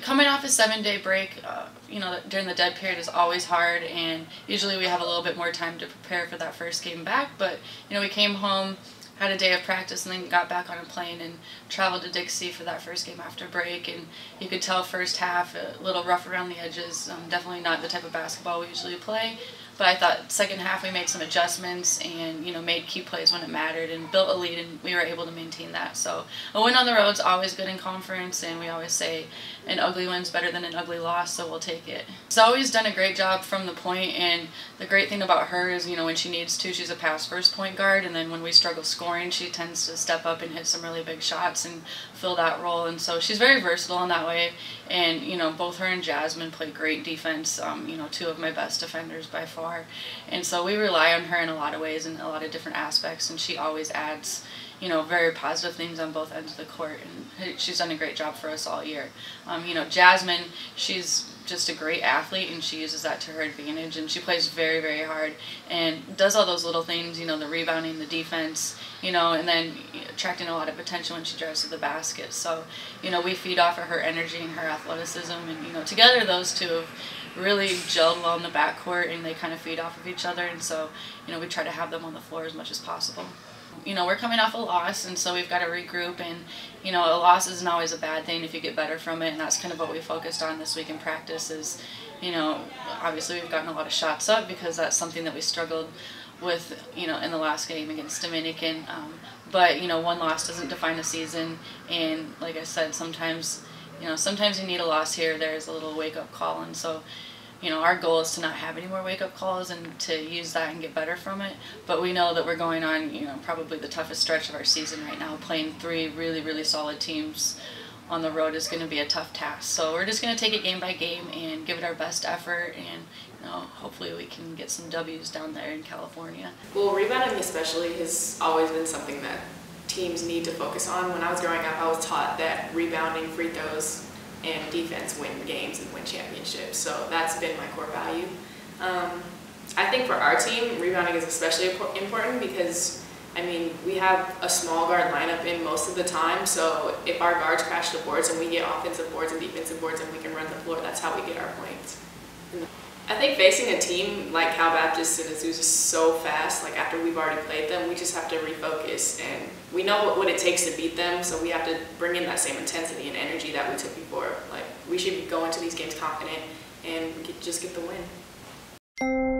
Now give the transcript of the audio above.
Coming off a 7-day break, during the dead period is always hard, and usually we have a little bit more time to prepare for that first game back. But we came home, had a day of practice, and then got back on a plane and traveled to Dixie for that first game after break. And you could tell first half a little rough around the edges. Definitely not the type of basketball we usually play. But I thought second half we made some adjustments and made key plays when it mattered and built a lead, and we were able to maintain that. So a win on the road is always good in conference, and we always say an ugly win's better than an ugly loss, so we'll take it. She's always done a great job from the point, and the great thing about her is when she needs to, she's a pass-first point guard, and then when we struggle scoring, she tends to step up and hit some really big shots and fill that role. And so she's very versatile in that way. And both her and Jasmin play great defense. Two of my best defenders by far. And so we rely on her in a lot of ways in a lot of different aspects, and she always adds very positive things on both ends of the court, and she's done a great job for us all year. Jasmin, she's just a great athlete, and she uses that to her advantage, and she plays very, very hard and does all those little things, the rebounding, the defense, and then attracting a lot of attention when she drives to the basket. So, we feed off of her energy and her athleticism, and together those two have really gelled well in the backcourt, and they kind of feed off of each other, and so, we try to have them on the floor as much as possible. We're coming off a loss, and so we've got to regroup, and a loss isn't always a bad thing if you get better from it, and that's kind of what we focused on this week in practice is, obviously we've gotten a lot of shots up because that's something that we struggled with, in the last game against Dominican, but, one loss doesn't define a season, and like I said, sometimes you need a loss here or there as a little wake-up call, and so our goal is to not have any more wake-up calls and to use that and get better from it. But we know that we're going on, probably the toughest stretch of our season right now. Playing 3 really, really solid teams on the road is going to be a tough task. So we're just going to take it game by game and give it our best effort, and hopefully we can get some W's down there in California. Well, rebounding especially has always been something that teams need to focus on. When I was growing up, I was taught that rebounding, free throws, and defense win games and win championships. So that's been my core value. I think for our team, rebounding is especially important because, we have a small guard lineup in most of the time, so if our guards crash the boards and we get offensive boards and defensive boards and we can run the floor, that's how we get our points. I think facing a team like Cal Baptist and Azusa is so fast, like after we've already played them, we just have to refocus, and we know what it takes to beat them, so we have to bring in that same intensity and energy that we took before. Like, we should go into these games confident and just get the win.